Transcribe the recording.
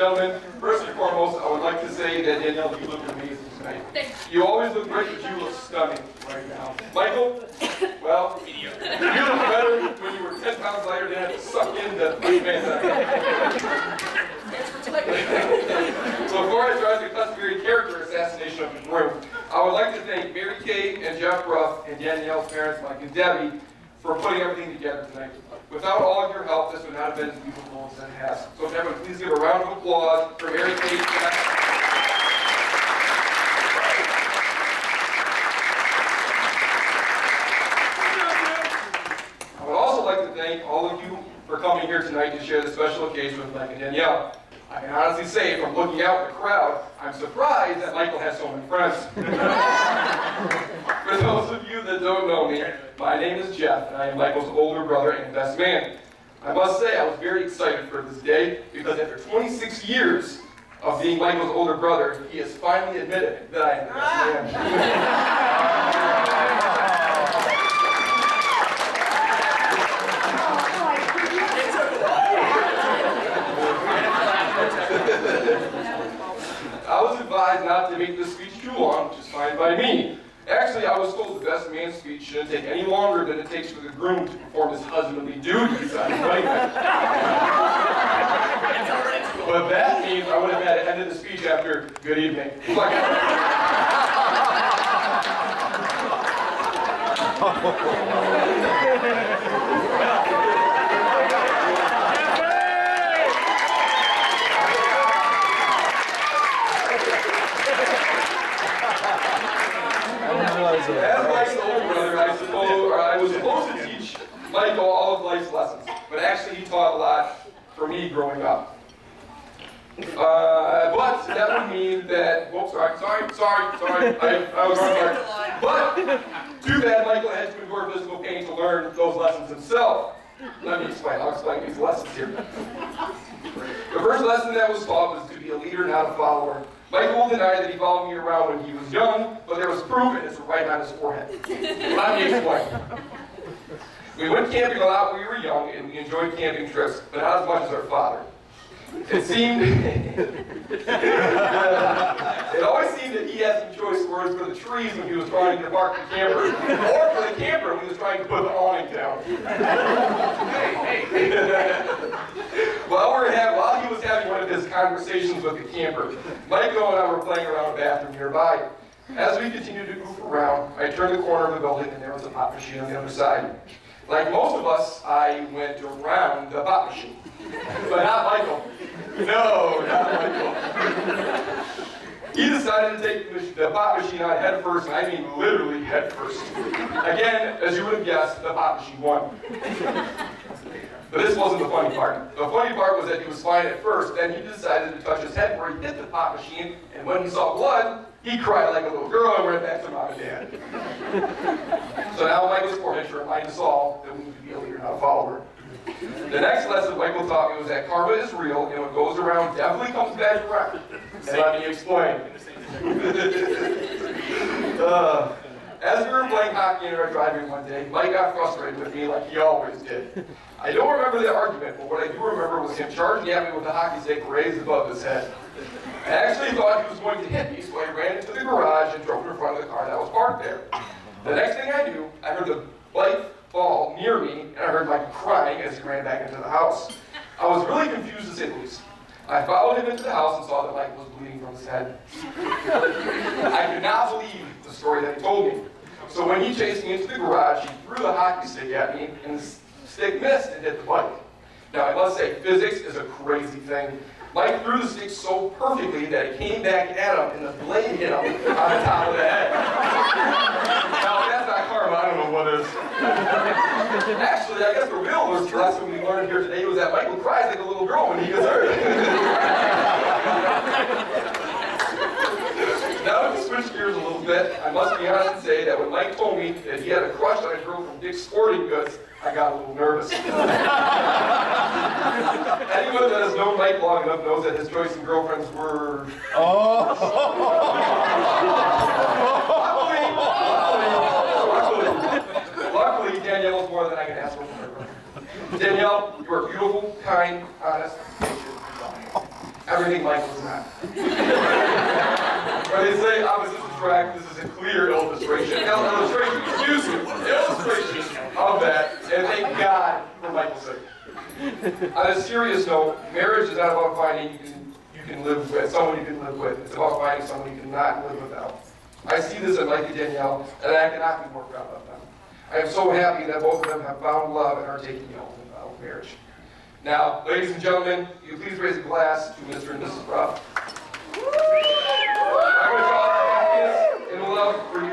gentlemen, first and foremost, I would like to say that Danielle, you look amazing tonight. You always look great, but you look stunning right now. Michael, well, you look better when you were 10 pounds lighter than had to suck in the So before I start the customary character assassination of the room, I would like to thank Mary Kay and Jeff Ruff and Danielle's parents, Mike and Debbie, for putting everything together tonight. Without all of your help, this would not have been as beautiful as it has. So everyone, please give a round of applause for Mary Kay and Jeff. I would also like to thank all of you for coming here tonight to share this special occasion with Mike and Danielle. I can honestly say, from looking out at the crowd, I'm surprised that Michael has so many friends. For those of you that don't know me, my name is Jeff, and I am Michael's older brother and best man. I must say, I was very excited for this day, because after 26 years of being Michael's older brother, he has finally admitted that I am the best man. I was advised not to make this speech too long, which is fine by me. Actually, I was told the best man's speech shouldn't take any longer than it takes for the groom to perform his husbandly duties on his wedding night. But that means I would have had to end the speech after good evening. As Mike's older brother, I was supposed to teach Michael all of life's lessons, but actually he taught a lot for me growing up. But that would mean that, I was wrong. But too bad Michael had to endure physical pain to learn those lessons himself. Let me explain. I'll explain these lessons here. The first lesson that was taught was to be a leader, not a follower. Michael will deny that he followed me around when he was young, but there was proof and it's right on his forehead. Let me explain. We went camping a lot when we were young and we enjoyed camping trips, but not as much as our father. It always seemed that he had some choice words for the trees when he was trying to park the camper, or for the camper when he was trying to put the awning down. While he was having one of his conversations with the camper, Michael and I were playing around a bathroom nearby. As we continued to goof around, I turned the corner of the building and there was a pop machine on the other side. Like most of us, I went around the pop machine. But not Michael. No, not Michael. He decided to take the pop machine on head first, and I mean literally head first. Again, as you would have guessed, the pop machine won. But this wasn't the funny part. The funny part was that he was fine at first, then he decided to touch his head where he hit the pop machine, and when he saw blood, he cried like a little girl and went back to Mom and Dad. So now Michael's forehead should remind us all that we need to be a leader, not a follower. The next lesson Michael taught me was that karma is real, and what goes around definitely comes back around. And let me explain. As we were playing hockey in our driveway one day, Mike got frustrated with me like he always did. I don't remember the argument, but what I do remember was him charging at me with a hockey stick raised above his head. I actually thought he was going to hit me, so I ran into the garage and drove in front of the car that was parked there. The next thing I knew, I heard the bike fall near me, and I heard Mike crying as he ran back into the house. I was really confused to say the least. I followed him into the house and saw that Mike was bleeding from his head. I could not believe the story that he told me. So when he chased me into the garage, he threw the hockey stick at me, and the stick missed and hit the bike. Now I must say, physics is a crazy thing. Mike threw the stick so perfectly that it came back at him, and the blade hit him on the top of the head. Now if that's not karma, I don't know what is. Actually, I guess the real lesson we learned here today was that Michael cries like a little girl when he gets hurt. Now to switch gears a little bit, I must be honest and say that when Mike told me that he had a crush on a girl from Dick's Sporting Goods, I got a little nervous. Anyone that has known Mike long enough knows that his choice in girlfriends were... Luckily, Danielle was more than I could ask for. Danielle, you are beautiful, kind, honest, patient, and loving. Everything Michael is not. When they say opposites attract, this is a clear illustration. Illustration of that, and thank God for Michael's sake. On a serious note, marriage is not about finding you can live with, someone you can live with. It's about finding someone you cannot live without. I see this in Mike and Danielle, and I cannot be more proud of them. I am so happy that both of them have found love and are taking me home in marriage. Now, ladies and gentlemen, will you please raise a glass to Mr. and Mrs. Ruff. I wish all the happiness and love for you